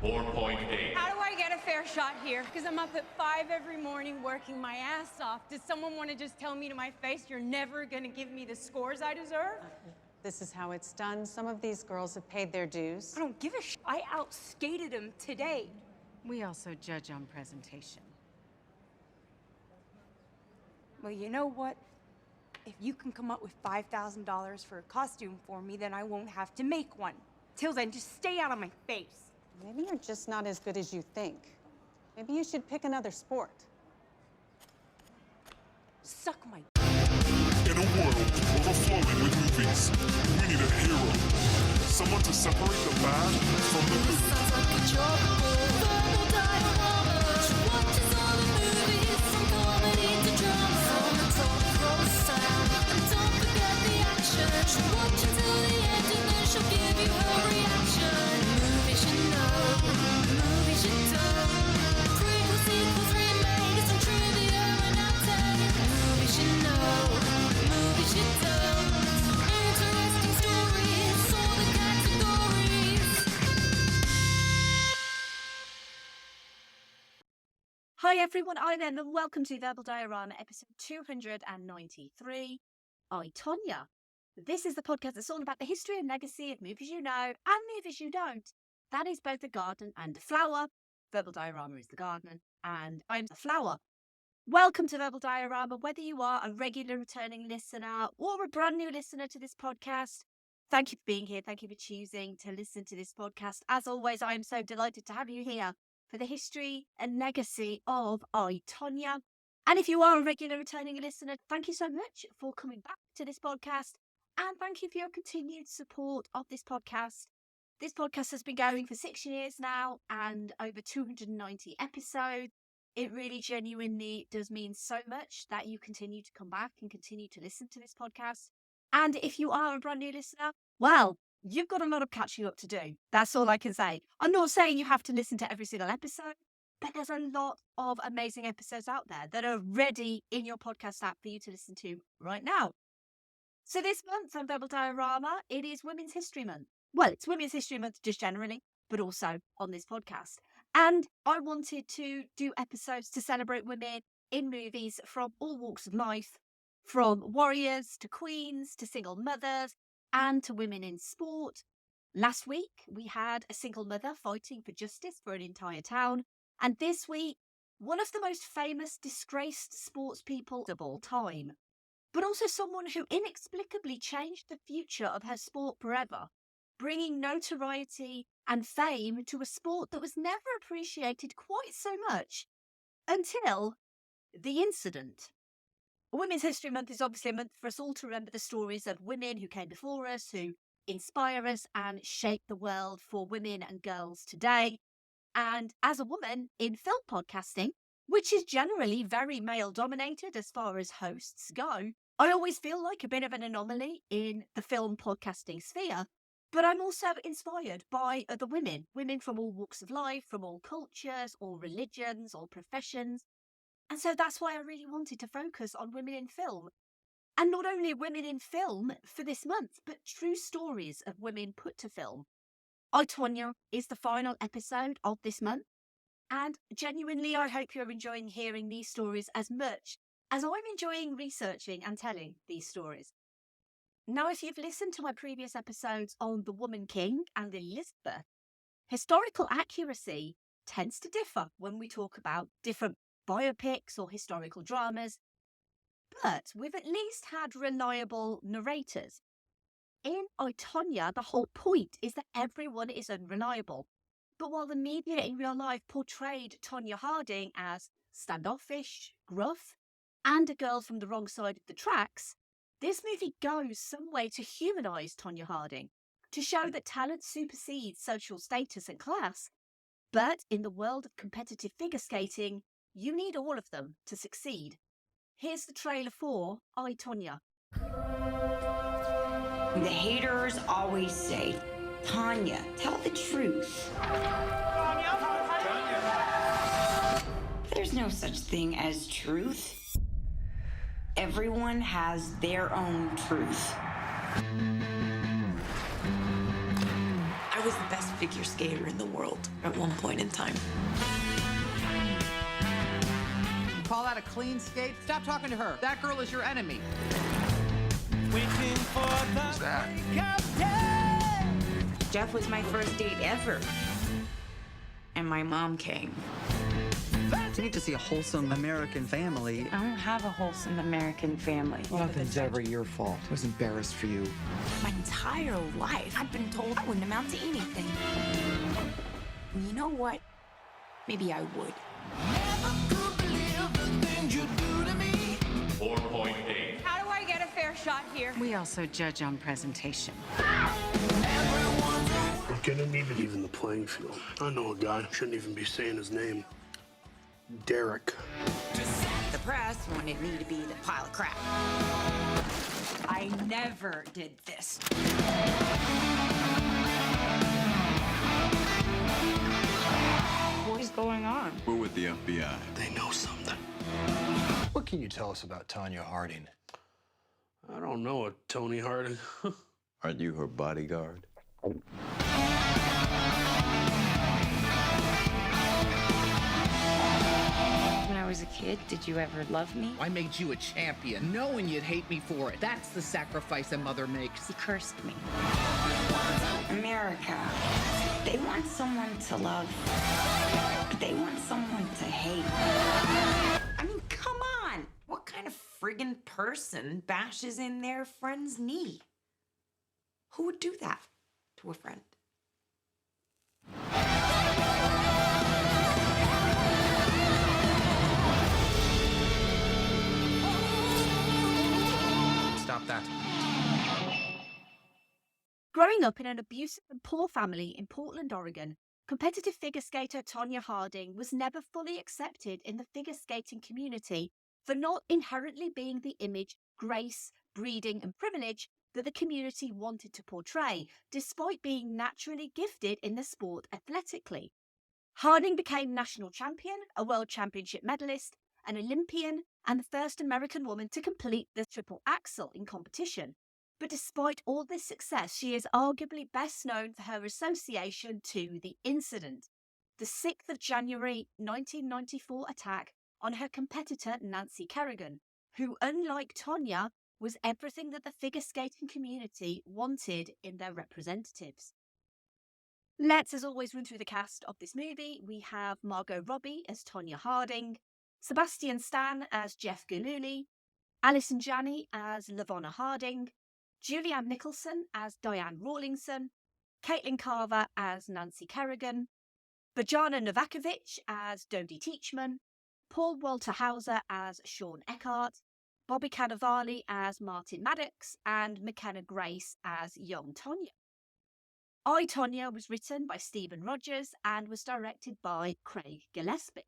4.8. How do I get a fair shot here? Because I'm up at 5 every morning working my ass off. Does someone want to just tell me to my face, you're never going to give me the scores I deserve? This is how it's done. Some of these girls have paid their dues. I don't give a shit. I outskated them today. We also judge on presentation. Well, you know what? If you can come up with $5,000 for a costume for me, then I won't have to make one. Till then, just stay out of my face. Maybe you're just not as good as you think. Maybe you should pick another sport. Suck my... In a world overflowing with movies, we need a hero. Someone to separate the bad from the good. Sounds like a job. Verbal diorama. Watches all the movies, from comedy to drama. From the top roll sound. And don't forget the action. She'll watch until the end and then she'll give you her reaction. Movies you know, movies you don't. Prequels, sequels, remakes, and trivia and outtake. Movies you know, movies you don't. Interesting stories, all the categories. Hi everyone, I'm Em and welcome to Verbal Diorama episode 293. I'm Tonya. This is the podcast that's all about the history and legacy of movies you know and movies you don't. That is both the garden and the flower. Verbal Diorama is the garden and I'm the flower. Welcome to Verbal Diorama, whether you are a regular returning listener or a brand new listener to this podcast. Thank you for being here. Thank you for choosing to listen to this podcast. As always, I am so delighted to have you here for the history and legacy of I, Tonya. And if you are a regular returning listener, thank you so much for coming back to this podcast. And thank you for your continued support of this podcast. This podcast has been going for 6 years now and over 290 episodes. It really genuinely does mean so much that you continue to come back and continue to listen to this podcast. And if you are a brand new listener, well, you've got a lot of catching up to do. That's all I can say. I'm not saying you have to listen to every single episode, but there's a lot of amazing episodes out there that are ready in your podcast app for you to listen to right now. So this month on Verbal Diorama, it is Women's History Month. Well, it's Women's History Month just generally, but also on this podcast. And I wanted to do episodes to celebrate women in movies from all walks of life, from warriors to queens to single mothers and to women in sport. Last week, we had a single mother fighting for justice for an entire town. And this week, one of the most famous disgraced sports people of all time, but also someone who inexplicably changed the future of her sport forever, bringing notoriety and fame to a sport that was never appreciated quite so much until the incident. Women's History Month is obviously a month for us all to remember the stories of women who came before us, who inspire us and shape the world for women and girls today. And as a woman in film podcasting, which is generally very male-dominated as far as hosts go, I always feel like a bit of an anomaly in the film podcasting sphere. But I'm also inspired by other women from all walks of life, from all cultures, all religions, all professions. And so that's why I really wanted to focus on women in film. And not only women in film for this month, but true stories of women put to film. I, Tonya is the final episode of this month. And genuinely, I hope you're enjoying hearing these stories as much as I'm enjoying researching and telling these stories. Now, if you've listened to my previous episodes on the Woman King and Elizabeth, historical accuracy tends to differ when we talk about different biopics or historical dramas, but we've at least had reliable narrators. In I, Tonya, the whole point is that everyone is unreliable. But while the media in real life portrayed Tonya Harding as standoffish, gruff, and a girl from the wrong side of the tracks, this movie goes some way to humanise Tonya Harding, to show that talent supersedes social status and class. But in the world of competitive figure skating, you need all of them to succeed. Here's the trailer for I, Tonya. The haters always say, Tonya, tell the truth. There's no such thing as truth. Everyone has their own truth. I was the best figure skater in the world at one point in time. Call that a clean skate? Stop talking to her. That girl is your enemy. Who's that? Jeff was my first date ever. And my mom came. You need to see a wholesome American family. I don't have a wholesome American family. Nothing's ever your fault. I was embarrassed for you. My entire life, I've been told I wouldn't amount to anything. And you know what? Maybe I would. 4.8. How do I get a fair shot here? We also judge on presentation. We're gonna need to even the playing field. I know a guy, shouldn't even be saying his name. Derek. The press wanted me to be the pile of crap. I never did this. What is going on? We're with the FBI. They know something. What can you tell us about Tonya Harding? I don't know a Tony Harding. Aren't you her bodyguard? When I was a kid, did you ever love me? I made you a champion, knowing you'd hate me for it. That's the sacrifice a mother makes. You cursed me. America. They want someone to love, but they want someone to hate. I mean, come on. What kind of friggin' person bashes in their friend's knee? Who would do that to a friend? Stop that. Growing up in an abusive and poor family in Portland, Oregon, competitive figure skater Tonya Harding was never fully accepted in the figure skating community for not inherently being the image, grace, breeding, and privilege that the community wanted to portray, despite being naturally gifted in the sport athletically. Harding became national champion, a world championship medalist, an Olympian, and the first American woman to complete the triple axel in competition. But despite all this success, she is arguably best known for her association to the incident, the 6th of January 1994 attack on her competitor Nancy Kerrigan, who, unlike Tonya, was everything that the figure skating community wanted in their representatives. Let's, as always, run through the cast of this movie. We have Margot Robbie as Tonya Harding, Sebastian Stan as Jeff Gillooly, Alison Janney as Lavonna Harding, Julianne Nicholson as Diane Rawlingson, Caitlin Carver as Nancy Kerrigan, Bojana Novakovic as Dodie Teachman, Paul Walter Hauser as Sean Eckhart, Bobby Cannavale as Martin Maddox, and McKenna Grace as young Tonya. I, Tonya was written by Stephen Rogers and was directed by Craig Gillespie.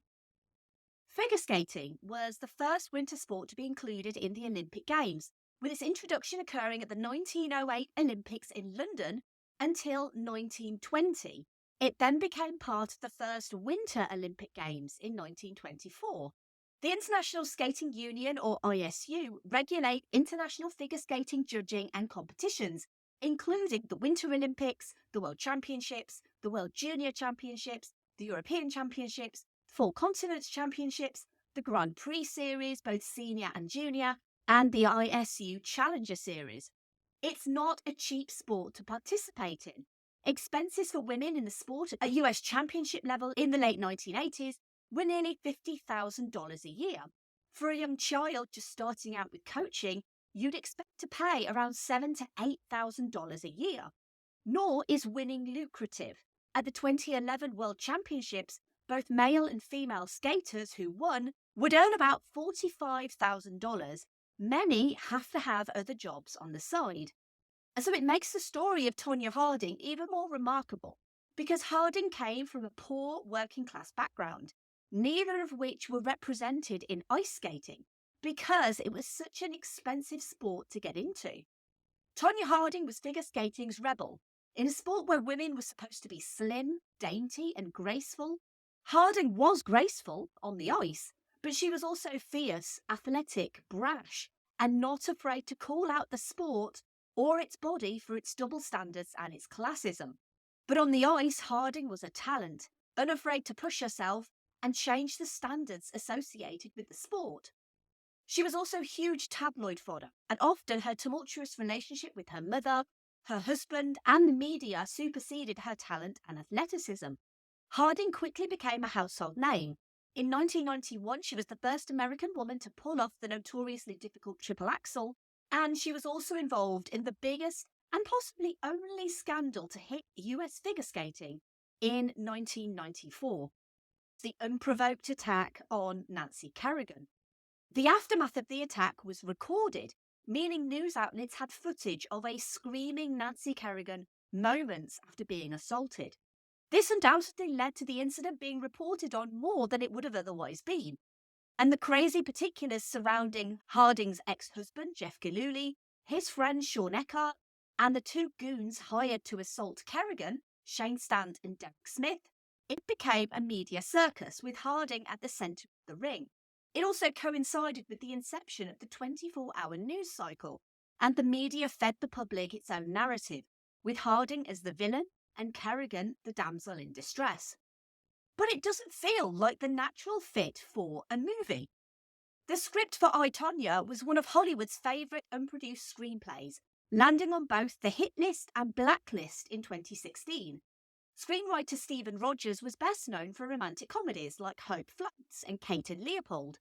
Figure skating was the first winter sport to be included in the Olympic Games, with its introduction occurring at the 1908 Olympics in London until 1920. It then became part of the first Winter Olympic Games in 1924. The International Skating Union, or ISU, regulate international figure skating judging and competitions, including the Winter Olympics, the World Championships, the World Junior Championships, the European Championships, the Four Continents Championships, the Grand Prix Series, both senior and junior, and the ISU Challenger Series. It's not a cheap sport to participate in. Expenses for women in the sport at US Championship level in the late 1980s were nearly $50,000 a year. For a young child just starting out with coaching, you'd expect to pay around $7,000 to $8,000 a year. Nor is winning lucrative. At the 2011 World Championships, both male and female skaters who won would earn about $45,000. Many have to have other jobs on the side. And so it makes the story of Tonya Harding even more remarkable, because Harding came from a poor working class background, neither of which were represented in ice skating, because it was such an expensive sport to get into. Tonya Harding was figure skating's rebel. In a sport where women were supposed to be slim, dainty, and graceful, Harding was graceful on the ice, but she was also fierce, athletic, brash, and not afraid to call out the sport or its body for its double standards and its classism. But on the ice, Harding was a talent, unafraid to push herself and change the standards associated with the sport. She was also huge tabloid fodder, and often her tumultuous relationship with her mother, her husband, and the media superseded her talent and athleticism. Harding quickly became a household name. In 1991, she was the first American woman to pull off the notoriously difficult triple axel, and she was also involved in the biggest and possibly only scandal to hit US figure skating in 1994, the unprovoked attack on Nancy Kerrigan. The aftermath of the attack was recorded, meaning news outlets had footage of a screaming Nancy Kerrigan moments after being assaulted. This undoubtedly led to the incident being reported on more than it would have otherwise been. And the crazy particulars surrounding Harding's ex-husband, Jeff Gillooly, his friend Sean Eckhart, and the two goons hired to assault Kerrigan, Shane Stand and Derek Smith, it became a media circus with Harding at the centre of the ring. It also coincided with the inception of the 24-hour news cycle, and the media fed the public its own narrative, with Harding as the villain and Kerrigan the damsel in distress. But it doesn't feel like the natural fit for a movie. The script for I, Tonya was one of Hollywood's favourite unproduced screenplays, landing on both the hit list and blacklist in 2016. Screenwriter Stephen Rogers was best known for romantic comedies like Hope Floats and Kate and Leopold,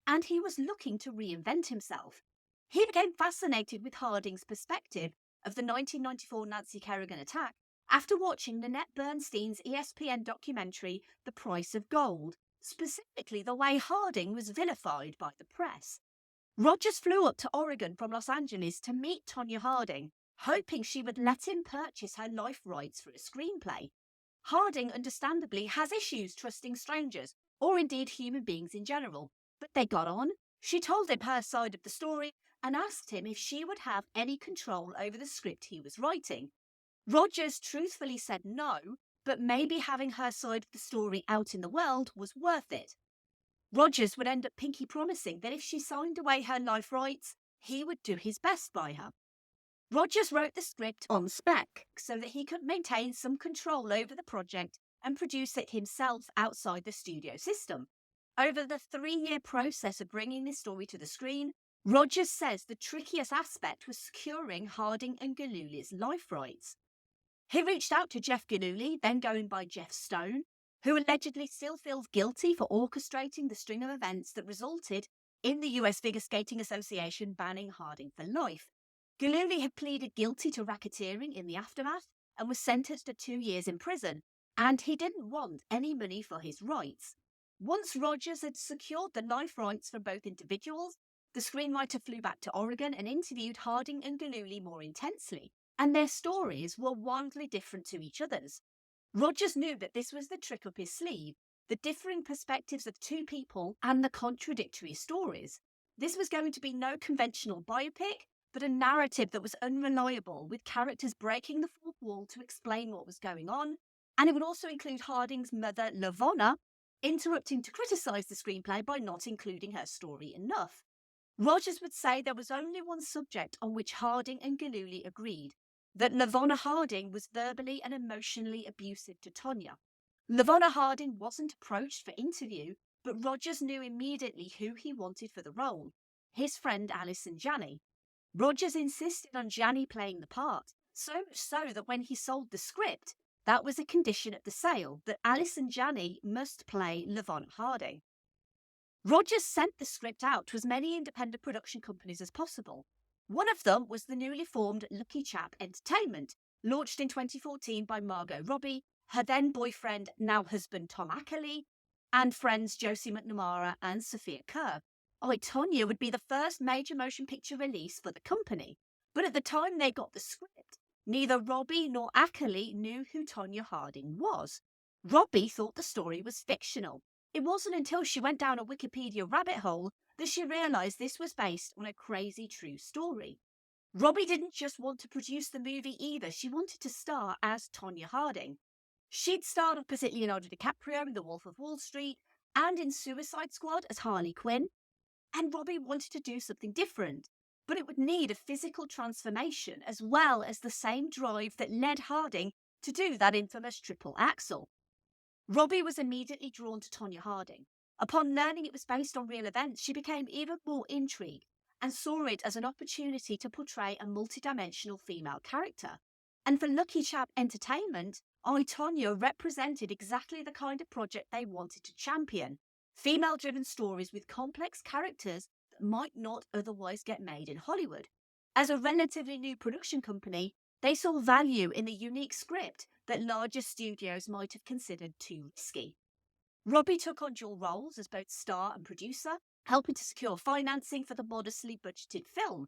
and he was looking to reinvent himself. He became fascinated with Harding's perspective of the 1994 Nancy Kerrigan attack after watching Nanette Bernstein's ESPN documentary The Price of Gold, specifically the way Harding was vilified by the press. Rogers flew up to Oregon from Los Angeles to meet Tonya Harding, hoping she would let him purchase her life rights for a screenplay. Harding understandably has issues trusting strangers, or indeed human beings in general, but they got on. She told him her side of the story and asked him if she would have any control over the script he was writing. Rogers truthfully said no, but maybe having her side of the story out in the world was worth it. Rogers would end up pinky promising that if she signed away her life rights, he would do his best by her. Rogers wrote the script on spec so that he could maintain some control over the project and produce it himself outside the studio system. Over the 3-year process of bringing this story to the screen, Rogers says the trickiest aspect was securing Harding and Gillooly's life rights. He reached out to Jeff Gillooly, then going by Jeff Stone, who allegedly still feels guilty for orchestrating the string of events that resulted in the US Figure Skating Association banning Harding for life. Gillooly had pleaded guilty to racketeering in the aftermath and was sentenced to 2 years in prison, and he didn't want any money for his rights. Once Rogers had secured the life rights for both individuals, the screenwriter flew back to Oregon and interviewed Harding and Gillooly more intensely, and their stories were wildly different to each other's. Rogers knew that this was the trick up his sleeve, the differing perspectives of two people and the contradictory stories. This was going to be no conventional biopic, but a narrative that was unreliable, with characters breaking the fourth wall to explain what was going on, and it would also include Harding's mother, Lavonna, interrupting to criticise the screenplay by not including her story enough. Rogers would say there was only one subject on which Harding and Gillooly agreed, that Lavonna Harding was verbally and emotionally abusive to Tonya. Lavonna Harding wasn't approached for interview, but Rogers knew immediately who he wanted for the role, his friend Alison Janney. Rogers insisted on Janney playing the part, so much so that when he sold the script, that was a condition of the sale, that Alison Janney must play Lavonna Harding. Rogers sent the script out to as many independent production companies as possible. One of them was the newly formed Lucky Chap Entertainment, launched in 2014 by Margot Robbie, her then boyfriend, now husband Tom Ackerley, and friends Josie McNamara and Sophia Kerr. I, Tonya would be the first major motion picture release for the company, but at the time they got the script, neither Robbie nor Ackerley knew who Tonya Harding was. Robbie thought the story was fictional. It wasn't until she went down a Wikipedia rabbit hole that she realised this was based on a crazy true story. Robbie didn't just want to produce the movie either, she wanted to star as Tonya Harding. She'd starred opposite Leonardo DiCaprio in The Wolf of Wall Street and in Suicide Squad as Harley Quinn, and Robbie wanted to do something different, but it would need a physical transformation as well as the same drive that led Harding to do that infamous triple axel. Robbie was immediately drawn to Tonya Harding. Upon learning it was based on real events, she became even more intrigued and saw it as an opportunity to portray a multidimensional female character. And for Lucky Chap Entertainment, I, Tonya represented exactly the kind of project they wanted to champion. Female-driven stories with complex characters that might not otherwise get made in Hollywood. As a relatively new production company, they saw value in the unique script that larger studios might have considered too risky. Robbie took on dual roles as both star and producer, helping to secure financing for the modestly budgeted film.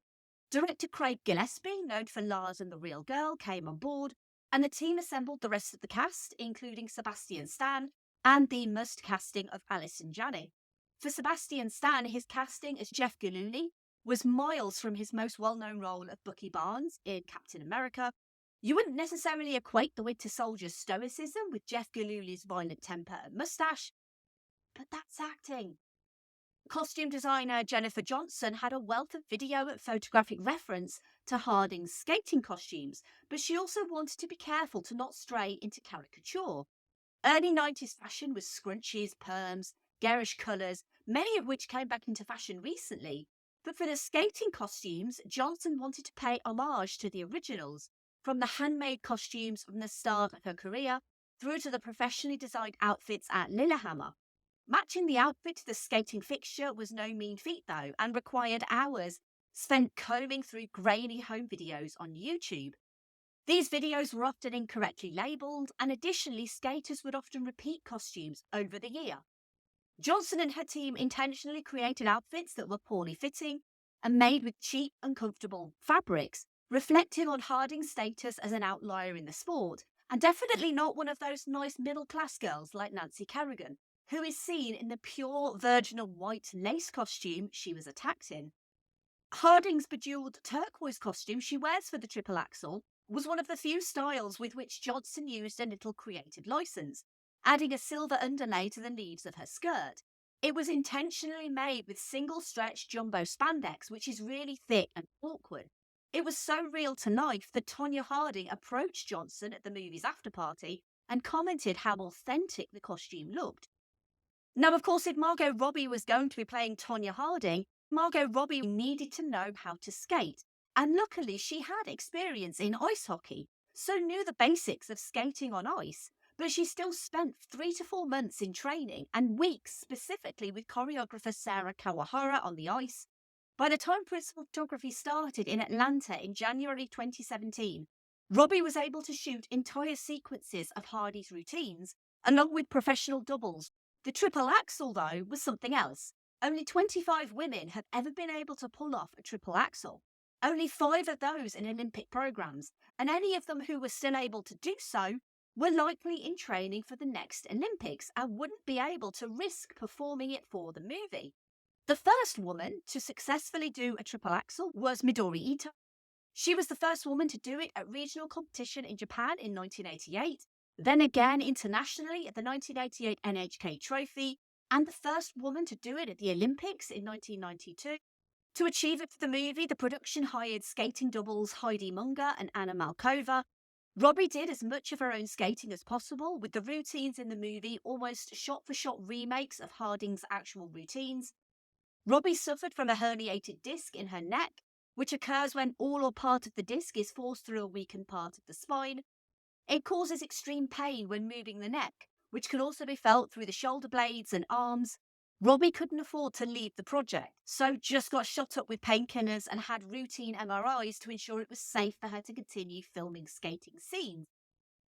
Director Craig Gillespie, known for Lars and the Real Girl, came on board, and the team assembled the rest of the cast, including Sebastian Stan and the must casting of Alison Janney. For Sebastian Stan, his casting as Jeff Gillooly was miles from his most well-known role of Bucky Barnes in Captain America. You wouldn't necessarily equate the Winter Soldier's stoicism with Jeff Gillooly's violent temper and mustache, but that's acting. Costume designer Jennifer Johnson had a wealth of video and photographic reference to Harding's skating costumes, but she also wanted to be careful to not stray into caricature. Early 90s fashion was scrunchies, perms, garish colours, many of which came back into fashion recently. But for the skating costumes, Johnson wanted to pay homage to the originals, from the handmade costumes from the start of her career through to the professionally designed outfits at Lillehammer. Matching the outfit to the skating fixture was no mean feat though, and required hours spent combing through grainy home videos on YouTube. These videos were often incorrectly labelled, and additionally skaters would often repeat costumes over the year. Johnson and her team intentionally created outfits that were poorly fitting and made with cheap, uncomfortable fabrics, reflecting on Harding's status as an outlier in the sport, and definitely not one of those nice middle-class girls like Nancy Kerrigan, who is seen in the pure virginal white lace costume she was attacked in. Harding's bejeweled turquoise costume she wears for the triple axel was one of the few styles with which Johnson used a little creative license, adding a silver underlay to the leaves of her skirt. It was intentionally made with single-stretch jumbo spandex, which is really thick and awkward. It was so real to life that Tonya Harding approached Johnson at the movie's after-party and commented how authentic the costume looked. Now, of course, if Margot Robbie was going to be playing Tonya Harding, Margot Robbie needed to know how to skate. And luckily, she had experience in ice hockey, so knew the basics of skating on ice. But she still spent 3 to 4 months in training and weeks specifically with choreographer Sarah Kawahara on the ice. By the time principal photography started in Atlanta in January 2017, Robbie was able to shoot entire sequences of Hardy's routines, along with professional doubles. The triple axel, though, was something else. Only 25 women have ever been able to pull off a triple axel. Only 5 of those in Olympic programs, and any of them who were still able to do so were likely in training for the next Olympics and wouldn't be able to risk performing it for the movie. The first woman to successfully do a triple axel was Midori Ito. She was the first woman to do it at regional competition in Japan in 1988, then again internationally at the 1988 NHK Trophy, and the first woman to do it at the Olympics in 1992. To achieve it for the movie, the production hired skating doubles Heidi Munger and Anna Malkova. Robbie did as much of her own skating as possible, with the routines in the movie almost shot-for-shot remakes of Harding's actual routines. Robbie suffered from a herniated disc in her neck, which occurs when all or part of the disc is forced through a weakened part of the spine. It causes extreme pain when moving the neck, which can also be felt through the shoulder blades and arms. Robbie couldn't afford to leave the project, so just got shot up with painkillers and had routine MRIs to ensure it was safe for her to continue filming skating scenes.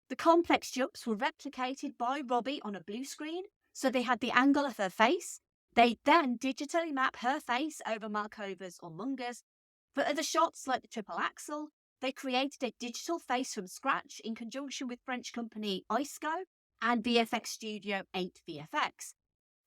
The complex jumps were replicated by Robbie on a blue screen, so they had the angle of her face. They then digitally map her face over Malkova's or Munger's. For other shots like the triple axel, they created a digital face from scratch in conjunction with French company Iceco and VFX studio 8 VFX.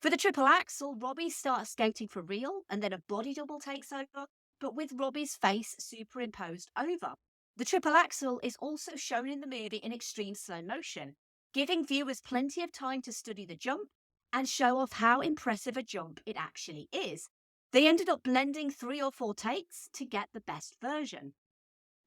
For the triple axel, Robbie starts skating for real, and then a body double takes over, but with Robbie's face superimposed over. The triple axel is also shown in the movie in extreme slow motion, giving viewers plenty of time to study the jump and show off how impressive a jump it actually is. They ended up blending 3 or 4 takes to get the best version.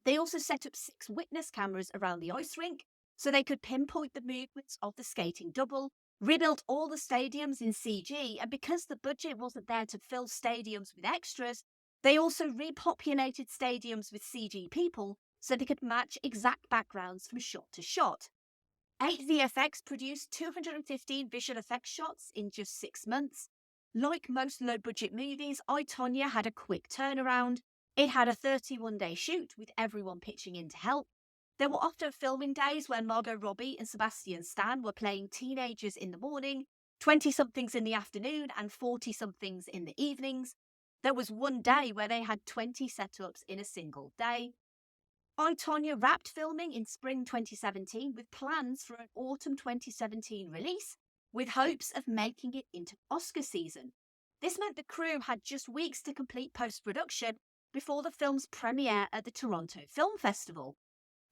They also set up 6 witness cameras around the ice rink, so they could pinpoint the movements of the skating double, rebuilt all the stadiums in CG, and because the budget wasn't there to fill stadiums with extras, they also repopulated stadiums with CG people so they could match exact backgrounds from shot to shot. 8VFX produced 215 visual effects shots in just 6 months. Like most low-budget movies, I, Tonya had a quick turnaround. It had a 31-day shoot with everyone pitching in to help. There were often filming days where Margot Robbie and Sebastian Stan were playing teenagers in the morning, 20-somethings in the afternoon, and 40-somethings in the evenings. There was one day where they had 20 setups in a single day. I, Tonya wrapped filming in spring 2017 with plans for an autumn 2017 release, with hopes of making it into Oscar season. This meant the crew had just weeks to complete post-production before the film's premiere at the Toronto Film Festival.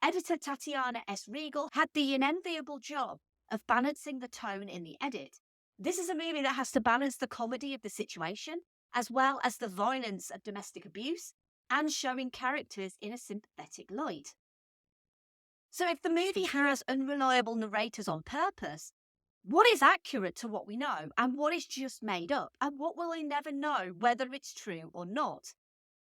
Editor Tatiana S. Regal had the unenviable job of balancing the tone in the edit. This is a movie that has to balance the comedy of the situation, as well as the violence of domestic abuse, and showing characters in a sympathetic light. So if the movie has unreliable narrators on purpose, what is accurate to what we know, and what is just made up, and what will we never know whether it's true or not?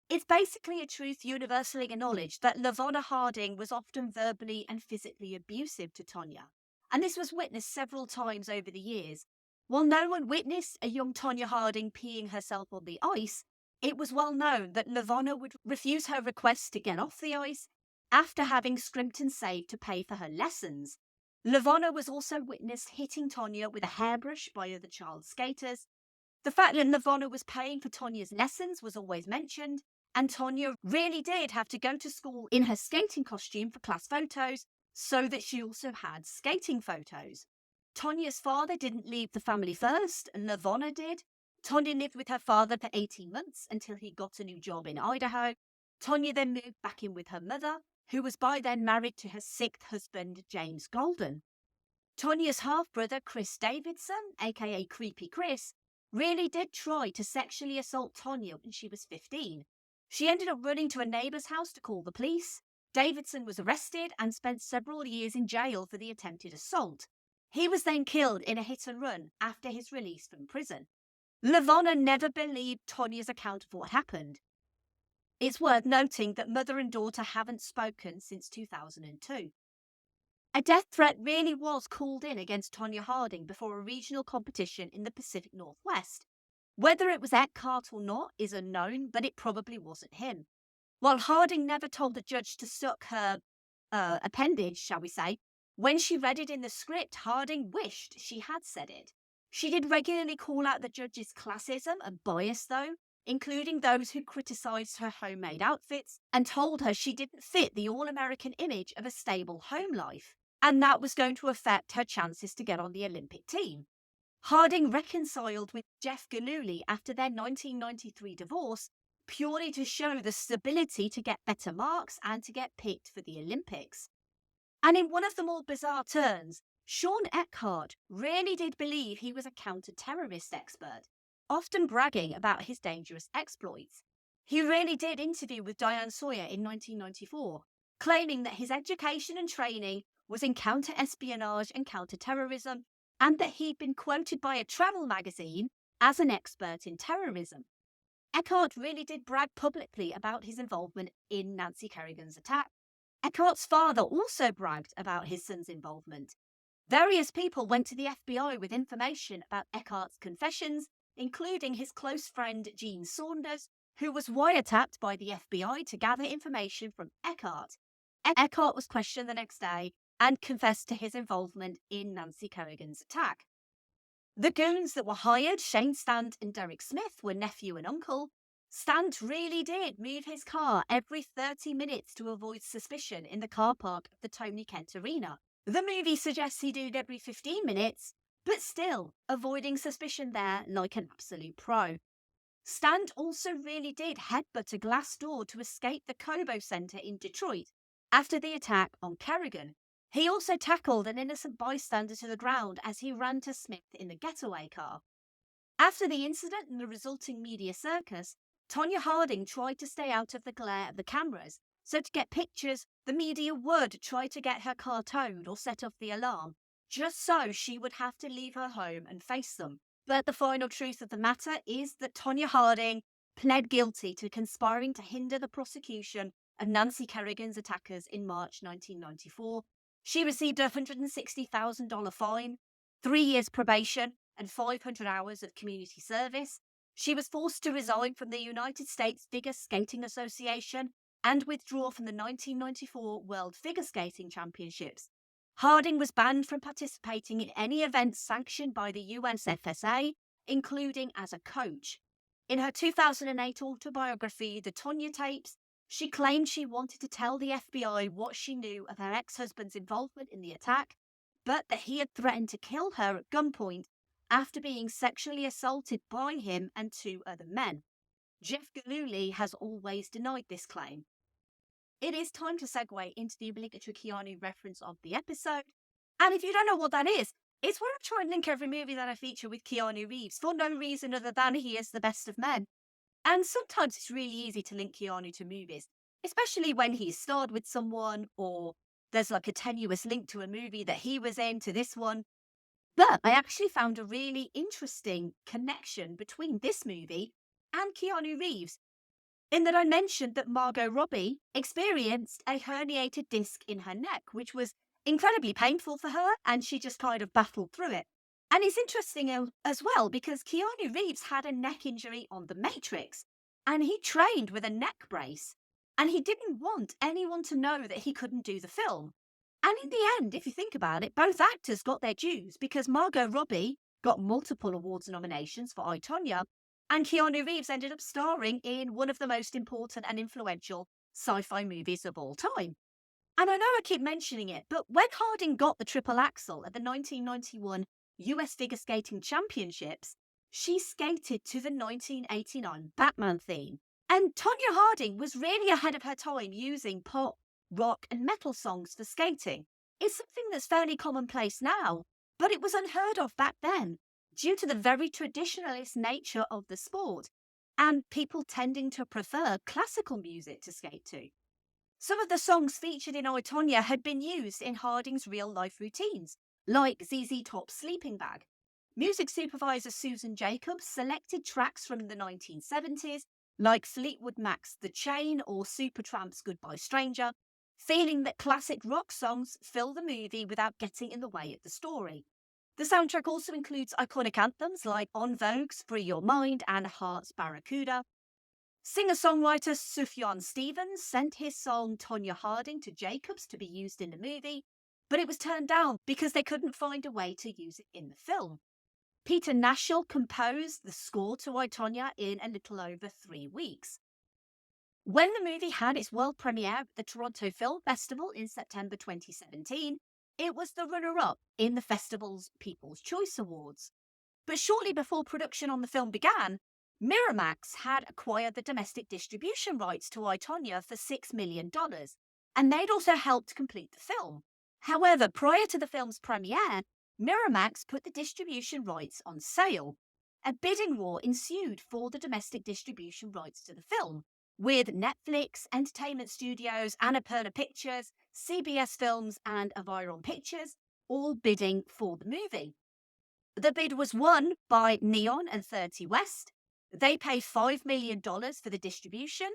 It's basically a truth universally acknowledged that Tonya Harding was often verbally and physically abusive to Tonya, and this was witnessed several times over the years. While no one witnessed a young Tonya Harding peeing herself on the ice, it was well known that Tonya would refuse her request to get off the ice after having scrimped and saved to pay for her lessons. Tonya was also witnessed hitting Tonya with a hairbrush by other child skaters. The fact that Tonya was paying for Tonya's lessons was always mentioned, and Tonya really did have to go to school in her skating costume for class photos so that she also had skating photos. Tonya's father didn't leave the family first, and Tonya did. Tonya lived with her father for 18 months until he got a new job in Idaho. Tonya then moved back in with her mother, who was by then married to her 6th husband, James Golden. Tonya's half-brother, Chris Davidson, aka Creepy Chris, really did try to sexually assault Tonya when she was 15. She ended up running to a neighbour's house to call the police. Davidson was arrested and spent several years in jail for the attempted assault. He was then killed in a hit-and-run after his release from prison. Tonya never believed Tonya's account of what happened. It's worth noting that mother and daughter haven't spoken since 2002. A death threat really was called in against Tonya Harding before a regional competition in the Pacific Northwest. Whether it was Eckhart or not is unknown, but it probably wasn't him. While Harding never told the judge to suck her appendage, shall we say, when she read it in the script, Harding wished she had said it. She did regularly call out the judge's classism and bias, though, including those who criticised her homemade outfits and told her she didn't fit the all-American image of a stable home life, and that was going to affect her chances to get on the Olympic team. Harding reconciled with Jeff Gillooly after their 1993 divorce purely to show the stability to get better marks and to get picked for the Olympics. And in one of the more bizarre turns, Sean Eckhart really did believe he was a counter-terrorist expert, often bragging about his dangerous exploits. He really did interview with Diane Sawyer in 1994, claiming that his education and training was in counter-espionage and counter-terrorism, and that he'd been quoted by a travel magazine as an expert in terrorism. Eckhart really did brag publicly about his involvement in Nancy Kerrigan's attack. Eckhart's father also bragged about his son's involvement. Various people went to the FBI with information about Eckhart's confessions, including his close friend Gene Saunders, who was wiretapped by the FBI to gather information from Eckhart. Eckhart was questioned the next day and confessed to his involvement in Nancy Kerrigan's attack. The goons that were hired, Shane Stant and Derek Smith, were nephew and uncle. Stant really did move his car every 30 minutes to avoid suspicion in the car park of the Tony Kent Arena. The movie suggests he did it every 15 minutes, but still avoiding suspicion there like an absolute pro. Stant also really did headbutt a glass door to escape the Cobo Center in Detroit after the attack on Kerrigan. He also tackled an innocent bystander to the ground as he ran to Smith in the getaway car. After the incident and the resulting media circus, Tonya Harding tried to stay out of the glare of the cameras So to get pictures, the media would try to get her car towed or set off the alarm, just so she would have to leave her home and face them. But the final truth of the matter is that Tonya Harding pled guilty to conspiring to hinder the prosecution of Nancy Kerrigan's attackers in March 1994. She received a $160,000 fine, 3 years probation, and 500 hours of community service. She was forced to resign from the United States Figure Skating Association and withdraw from the 1994 World Figure Skating Championships. Harding was banned from participating in any events sanctioned by the USFSA, including as a coach. In her 2008 autobiography, The Tonya Tapes, she claimed she wanted to tell the FBI what she knew of her ex-husband's involvement in the attack, but that he had threatened to kill her at gunpoint after being sexually assaulted by him and 2 other men. Jeff Gillooly has always denied this claim. It is time to segue into the obligatory Keanu reference of the episode. And if you don't know what that is, it's where I try and link every movie that I feature with Keanu Reeves for no reason other than he is the best of men. And sometimes it's really easy to link Keanu to movies, especially when he's starred with someone or there's like a tenuous link to a movie that he was in to this one. But I actually found a really interesting connection between this movie and Keanu Reeves, in that I mentioned that Margot Robbie experienced a herniated disc in her neck, which was incredibly painful for her, and she just kind of battled through it. And it's interesting as well because Keanu Reeves had a neck injury on The Matrix, and he trained with a neck brace, and he didn't want anyone to know that he couldn't do the film. And in the end, if you think about it, both actors got their dues because Margot Robbie got multiple awards nominations for I, Tonya, and Keanu Reeves ended up starring in one of the most important and influential sci-fi movies of all time. And I know I keep mentioning it, but when Harding got the triple axel at the 1991 US Figure Skating Championships, she skated to the 1989 Batman theme. And Tonya Harding was really ahead of her time using pop, rock and metal songs for skating. It's something that's fairly commonplace now, but it was unheard of back then due to the very traditionalist nature of the sport and people tending to prefer classical music to skate to. Some of the songs featured in I, Tonya had been used in Harding's real-life routines, like ZZ Top's Sleeping Bag. Music supervisor Susan Jacobs selected tracks from the 1970s, like Fleetwood Mac's The Chain or Supertramp's Goodbye Stranger, feeling that classic rock songs fill the movie without getting in the way of the story. The soundtrack also includes iconic anthems like En Vogue's Free Your Mind and Heart's Barracuda. Singer-songwriter Sufjan Stevens sent his song Tonya Harding to Jacobs to be used in the movie, but it was turned down because they couldn't find a way to use it in the film. Peter Nashel composed the score to I, Tonya in a little over 3 weeks. When the movie had its world premiere at the Toronto Film Festival in September 2017, it was the runner-up in the festival's People's Choice Awards. But shortly before production on the film began, Miramax had acquired the domestic distribution rights to I, Tonya for $6 million, and they'd also helped complete the film. However, prior to the film's premiere, Miramax put the distribution rights on sale. A bidding war ensued for the domestic distribution rights to the film, with Netflix, Entertainment Studios, Annapurna Pictures, CBS Films and Aviron Pictures all bidding for the movie. The bid was won by Neon and 30 West. They paid $5 million for the distribution,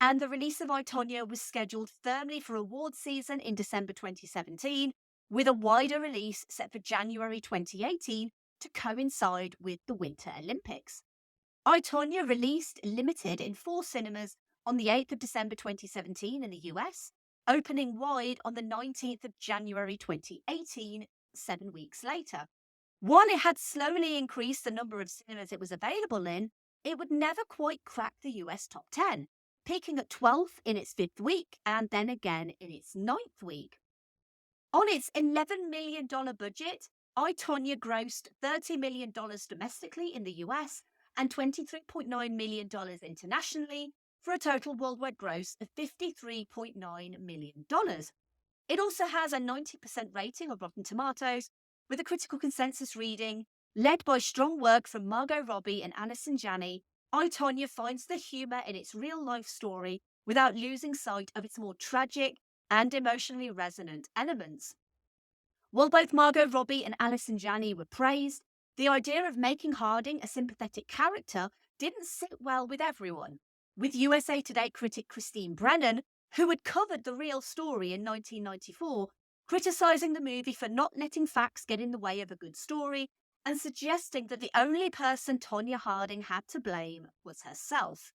and the release of I, Tonya was scheduled firmly for award season in December 2017, with a wider release set for January 2018 to coincide with the Winter Olympics. I, Tonya released limited in 4 cinemas on the 8th of December 2017 in the US, opening wide on the 19th of January 2018, 7 weeks later. While it had slowly increased the number of cinemas it was available in, it would never quite crack the US top 10, peaking at 12th in its 5th week and then again in its 9th week. On its $11 million budget, I, Tonya grossed $30 million domestically in the US and $23.9 million internationally, for a total worldwide gross of $53.9 million. It also has a 90% rating of Rotten Tomatoes, with a critical consensus reading, led by strong work from Margot Robbie and Anna Sinjani. I, Tonya finds the humour in its real-life story without losing sight of its more tragic and emotionally resonant elements. While both Margot Robbie and Alison Janney were praised, the idea of making Harding a sympathetic character didn't sit well with everyone, with USA Today critic Christine Brennan, who had covered the real story in 1994, criticising the movie for not letting facts get in the way of a good story and suggesting that the only person Tonya Harding had to blame was herself.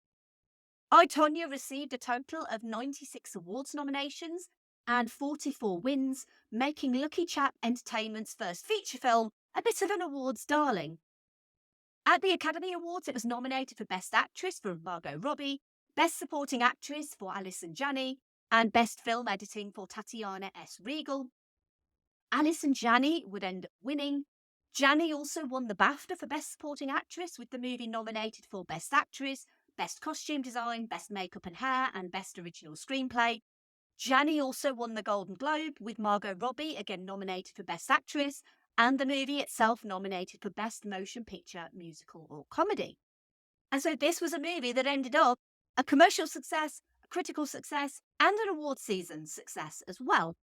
I, Tonya received a total of 96 awards nominations and 44 wins, making Lucky Chap Entertainment's first feature film a bit of an awards darling. At the Academy Awards, it was nominated for Best Actress for Margot Robbie, Best Supporting Actress for Alison Janney, and Best Film Editing for Tatiana S. Regal. Alison Janney would end up winning. Janney also won the BAFTA for Best Supporting Actress, with the movie nominated for Best Actress, Best Costume Design, Best Makeup and Hair, and Best Original Screenplay. Janney also won the Golden Globe, with Margot Robbie again nominated for Best Actress, and the movie itself nominated for Best Motion Picture, Musical or Comedy. And so this was a movie that ended up a commercial success, a critical success, and an award season success as well.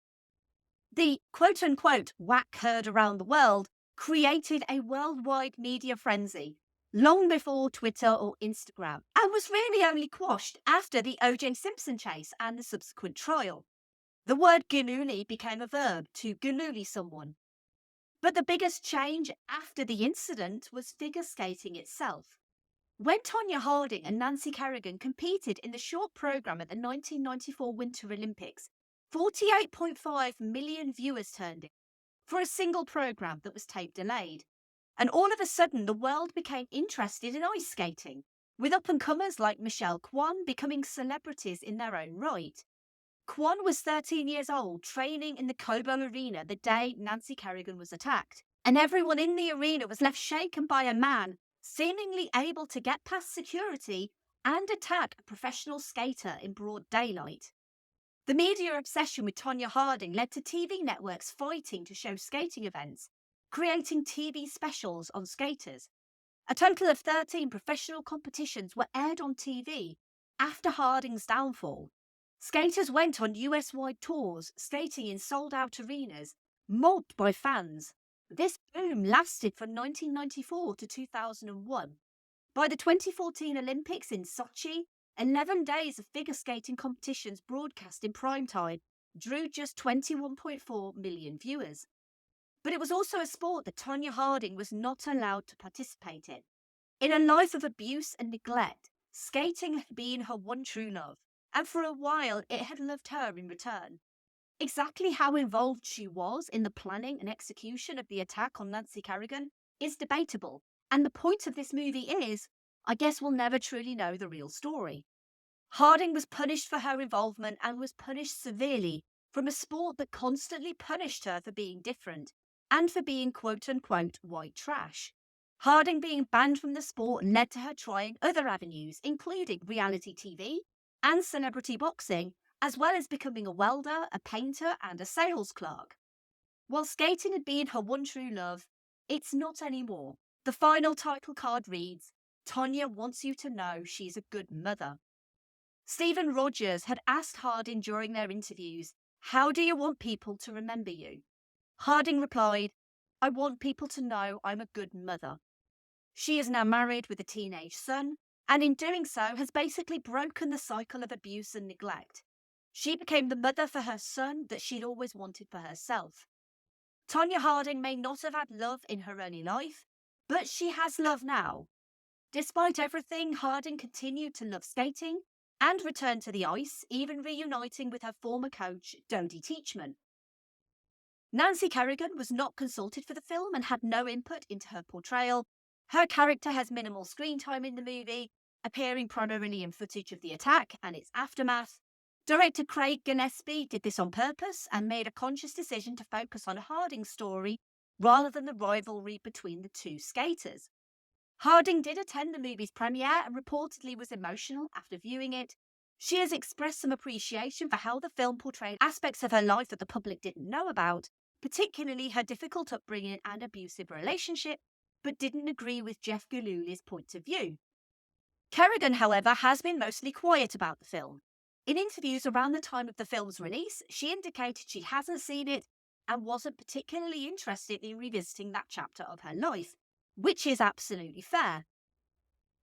The quote-unquote whack heard around the world created a worldwide media frenzy long before Twitter or Instagram, and was really only quashed after the O.J. Simpson chase and the subsequent trial. The word galooli became a verb, to galooli someone. But the biggest change after the incident was figure skating itself. When Tonya Harding and Nancy Kerrigan competed in the short programme at the 1994 Winter Olympics, 48.5 million viewers turned in for a single programme that was tape delayed. And all of a sudden, the world became interested in ice skating, with up-and-comers like Michelle Kwan becoming celebrities in their own right. Kwan was 13 years old, training in the Kobo Arena the day Nancy Kerrigan was attacked, and everyone in the arena was left shaken by a man seemingly able to get past security and attack a professional skater in broad daylight. The media obsession with Tonya Harding led to TV networks fighting to show skating events, creating TV specials on skaters. A total of 13 professional competitions were aired on TV after Harding's downfall. Skaters went on US-wide tours, skating in sold-out arenas, mobbed by fans. This boom lasted from 1994 to 2001. By the 2014 Olympics in Sochi, 11 days of figure skating competitions broadcast in prime time drew just 21.4 million viewers. But it was also a sport that Tonya Harding was not allowed to participate in. In a life of abuse and neglect, skating had been her one true love, and for a while it had loved her in return. Exactly how involved she was in the planning and execution of the attack on Nancy Kerrigan is debatable, and the point of this movie is, I guess we'll never truly know the real story. Harding was punished for her involvement and was punished severely from a sport that constantly punished her for being different and for being quote-unquote white trash. Harding being banned from the sport led to her trying other avenues, including reality TV and celebrity boxing, as well as becoming a welder, a painter, and a sales clerk. While skating had been her one true love, it's not anymore. The final title card reads, "Tonya wants you to know she's a good mother." Stephen Rogers had asked Harding during their interviews, "How do you want people to remember you?" Harding replied, "I want people to know I'm a good mother." She is now married with a teenage son, and in doing so has basically broken the cycle of abuse and neglect. She became the mother for her son that she'd always wanted for herself. Tonya Harding may not have had love in her early life, but she has love now. Despite everything, Harding continued to love skating and returned to the ice, even reuniting with her former coach, Dodie Teachman. Nancy Kerrigan was not consulted for the film and had no input into her portrayal. Her character has minimal screen time in the movie, appearing primarily in footage of the attack and its aftermath. Director Craig Gillespie did this on purpose and made a conscious decision to focus on Harding's story rather than the rivalry between the two skaters. Harding did attend the movie's premiere and reportedly was emotional after viewing it. She has expressed some appreciation for how the film portrayed aspects of her life that the public didn't know about, particularly her difficult upbringing and abusive relationship, but didn't agree with Jeff Gillooley's point of view. Kerrigan, however, has been mostly quiet about the film. In interviews around the time of the film's release, she indicated she hasn't seen it and wasn't particularly interested in revisiting that chapter of her life, which is absolutely fair.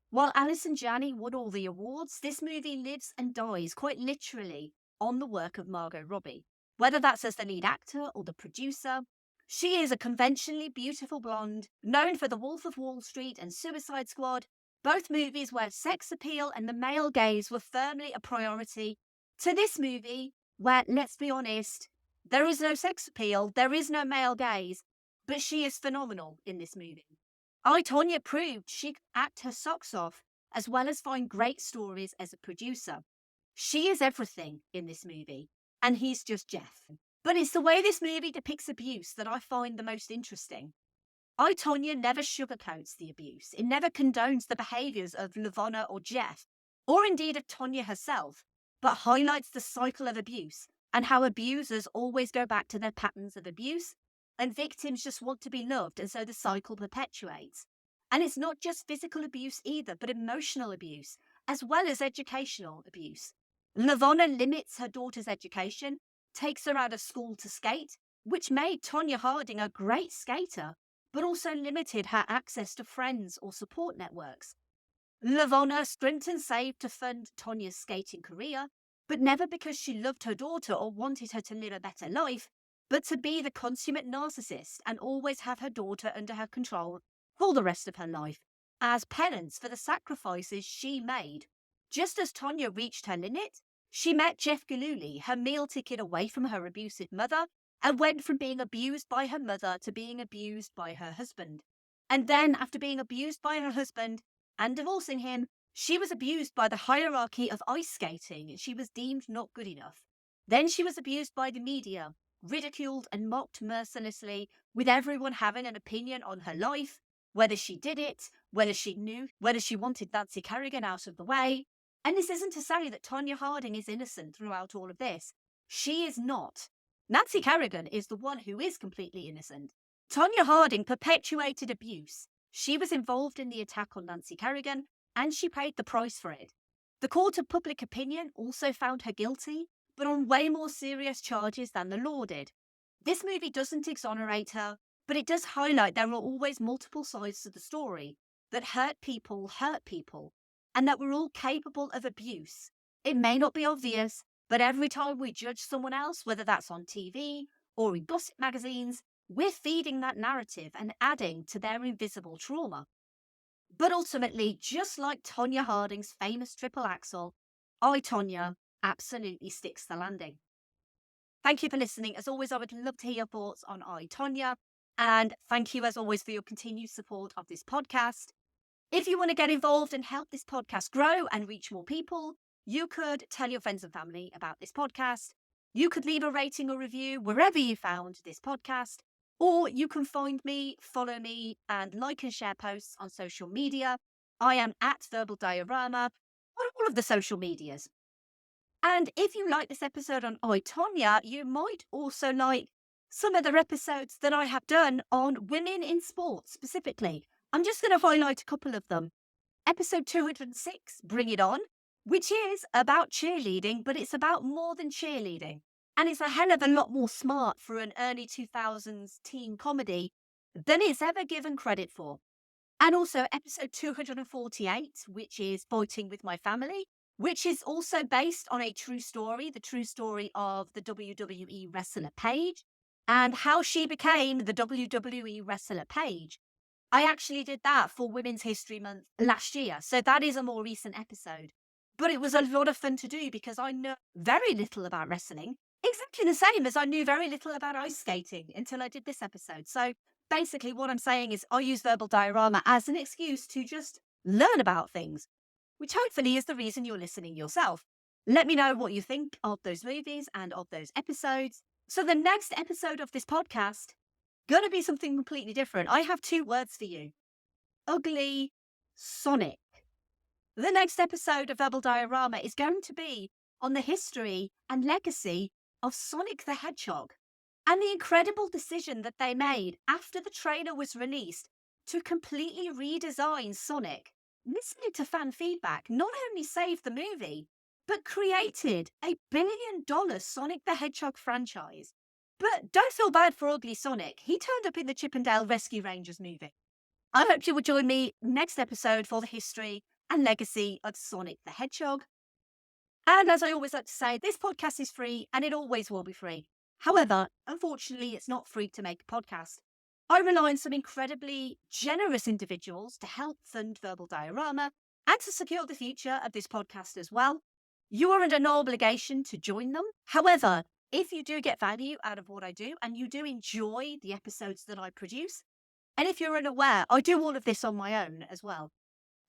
While Alison Janney won all the awards, this movie lives and dies quite literally on the work of Margot Robbie. Whether that's as the lead actor or the producer, she is a conventionally beautiful blonde, known for The Wolf of Wall Street and Suicide Squad, both movies where sex appeal and the male gaze were firmly a priority, to this movie where, let's be honest, there is no sex appeal, there is no male gaze, but she is phenomenal in this movie. Tonya proved she could act her socks off as well as find great stories as a producer. She is everything in this movie, and he's just Jeff. But it's the way this movie depicts abuse that I find the most interesting. Tonya never sugarcoats the abuse. It never condones the behaviours of Lavonna or Jeff, or indeed of Tonya herself, but highlights the cycle of abuse and how abusers always go back to their patterns of abuse, and victims just want to be loved, and so the cycle perpetuates. And it's not just physical abuse either, but emotional abuse, as well as educational abuse. Lavonna limits her daughter's education, takes her out of school to skate, which made Tonya Harding a great skater, but also limited her access to friends or support networks. Lavonna scrimped and saved to fund Tonya's skating career, but never because she loved her daughter or wanted her to live a better life, but to be the consummate narcissist and always have her daughter under her control for the rest of her life, as penance for the sacrifices she made. Just as Tonya reached her limit, she met Jeff Gillooly, her meal ticket away from her abusive mother, and went from being abused by her mother to being abused by her husband. And then, after being abused by her husband and divorcing him, she was abused by the hierarchy of ice skating, and she was deemed not good enough. Then she was abused by the media, ridiculed and mocked mercilessly, with everyone having an opinion on her life, whether she did it, whether she knew, whether she wanted Nancy Kerrigan out of the way. And this isn't to say that Tonya Harding is innocent throughout all of this. She is not. Nancy Kerrigan is the one who is completely innocent. Tonya Harding perpetuated abuse. She was involved in the attack on Nancy Kerrigan, and she paid the price for it. The court of public opinion also found her guilty, but on way more serious charges than the law did. This movie doesn't exonerate her, but it does highlight there are always multiple sides to the story, that hurt people, and that we're all capable of abuse. It may not be obvious, but every time we judge someone else, whether that's on TV or in gossip magazines, we're feeding that narrative and adding to their invisible trauma. But ultimately, just like Tonya Harding's famous triple axel, Tonya absolutely sticks the landing. Thank you for listening. As always, I would love to hear your thoughts on Tonya, and thank you as always for your continued support of this podcast. If you want to get involved and help this podcast grow and reach more people, you could tell your friends and family about this podcast. You could leave a rating or review wherever you found this podcast, or you can find me, follow me, and like and share posts on social media. I am at Verbal Diorama on all of the social medias. And if you like this episode on Tonya, you might also like some other episodes that I have done on women in sports specifically. I'm just going to highlight a couple of them. Episode 206, Bring It On, which is about cheerleading, but it's about more than cheerleading. And it's a hell of a lot more smart for an early 2000s teen comedy than it's ever given credit for. And also episode 248, which is Fighting With My Family, which is also based on a true story, the true story of the WWE wrestler Paige, and how she became the WWE wrestler Paige. I actually did that for Women's History Month last year, so that is a more recent episode. But it was a lot of fun to do because I know very little about wrestling, exactly the same as I knew very little about ice skating until I did this episode. So basically what I'm saying is I use Verbal Diorama as an excuse to just learn about things, which hopefully is the reason you're listening yourself. Let me know what you think of those movies and of those episodes. So the next episode of this podcast, going to be something completely different. I have two words for you. Ugly Sonic. The next episode of Verbal Diorama is going to be on the history and legacy of Sonic the Hedgehog and the incredible decision that they made after the trailer was released to completely redesign Sonic. Listening to fan feedback not only saved the movie, but created a $1 billion Sonic the Hedgehog franchise. But don't feel bad for Ugly Sonic. He turned up in the Chip and Dale Rescue Rangers movie. I hope you will join me next episode for the history and legacy of Sonic the Hedgehog. And as I always like to say, this podcast is free and it always will be free. However, unfortunately, it's not free to make a podcast. I rely on some incredibly generous individuals to help fund Verbal Diorama and to secure the future of this podcast as well. You are under no obligation to join them. However, if you do get value out of what I do and you do enjoy the episodes that I produce, and if you're unaware, I do all of this on my own as well.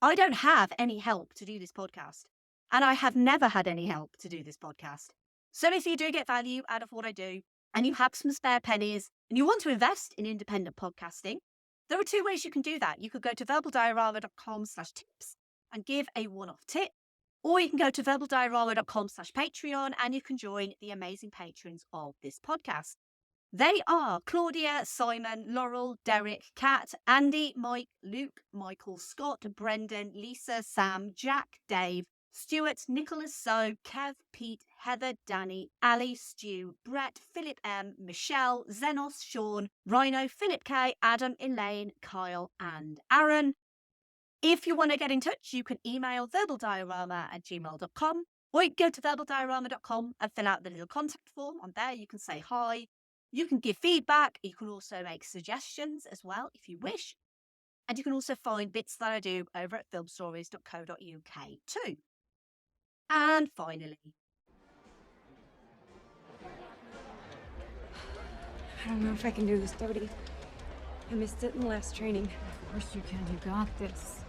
I don't have any help to do this podcast, and I have never had any help to do this podcast. So if you do get value out of what I do, and you have some spare pennies, and you want to invest in independent podcasting, there are two ways you can do that. You could go to verbaldiorama.com/tips and give a one-off tip, or you can go to verbaldiorama.com/Patreon and you can join the amazing patrons of this podcast. They are Claudia, Simon, Laurel, Derek, Kat, Andy, Mike, Luke, Michael, Scott, Brendan, Lisa, Sam, Jack, Dave, Stuart, Nicholas, So, Kev, Pete, Heather, Danny, Ali, Stu, Brett, Philip M, Michelle, Zenos, Sean, Rhino, Philip K, Adam, Elaine, Kyle, and Aaron. If you want to get in touch, you can email verbaldiorama@gmail.com, or you can go to verbaldiorama.com and fill out the little contact form. On there, you can say hi. You can give feedback. You can also make suggestions as well if you wish. And you can also find bits that I do over at filmstories.co.uk too. And finally, I don't know if I can do this, Dodie. I missed it in the last training. Of course you can. You got this.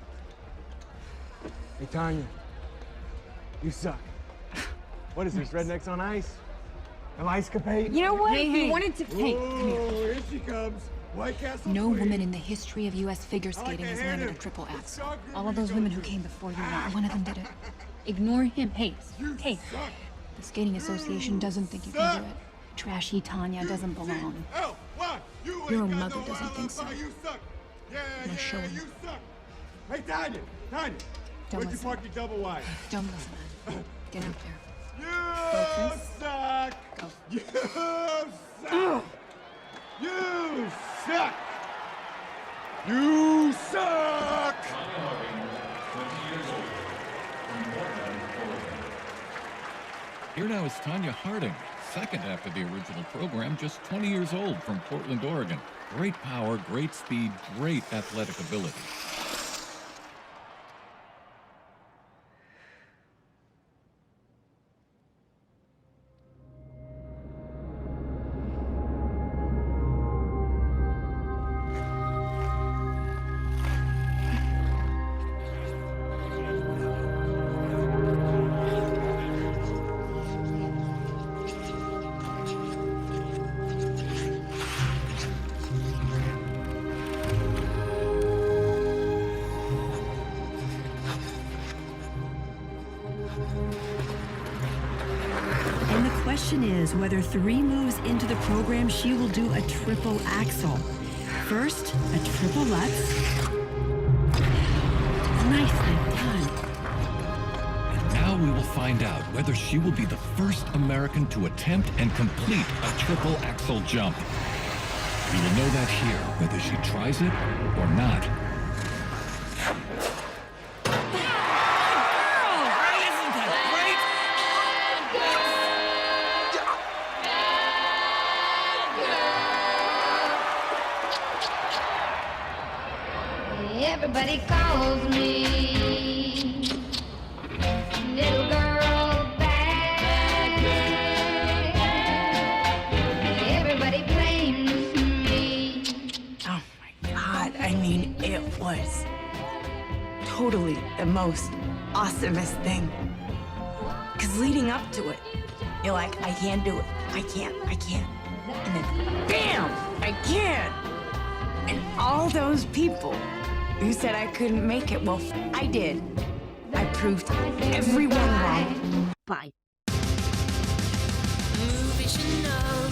Hey, Tonya. You suck. What is this, Rednecks on Ice? An ice capade? You know what? Hey, If hey. you wanted to... Hey, come here. Here she comes. White Castle. No Queen. woman in the history of U.S. figure skating has landed a triple axel. All of those women who came before you, not one of them did it. Ignore him. Hey, hey. The Skating Association doesn't think you can do it. Trashy Tonya doesn't belong. Your mother doesn't think so. I'm gonna show him. Hey, Tonya. Tonya. Don't Where'd you listen. park your double wide? Don't listen, man. Get out there. You suck. Go. You suck. You suck! You suck! Here now is Tonya Harding, second after the original program, just 20 years old, from Portland, Oregon. Great power, great speed, great athletic ability. And the question is whether 3 moves into the program she will do a triple axel. First, a triple Lutz. Nicely done. And now we will find out whether she will be the first American to attempt and complete a triple axel jump. We will know that here, whether she tries it or not. Everybody calls me little girl bad. Everybody blames me. Oh my God, I mean, it was totally the most awesomest thing. Because leading up to it, you're like, I can't do it. I can't. And then, bam, I can. And all those people who said I couldn't make it, well, I did. I proved everyone wrong. Bye. Movies you know.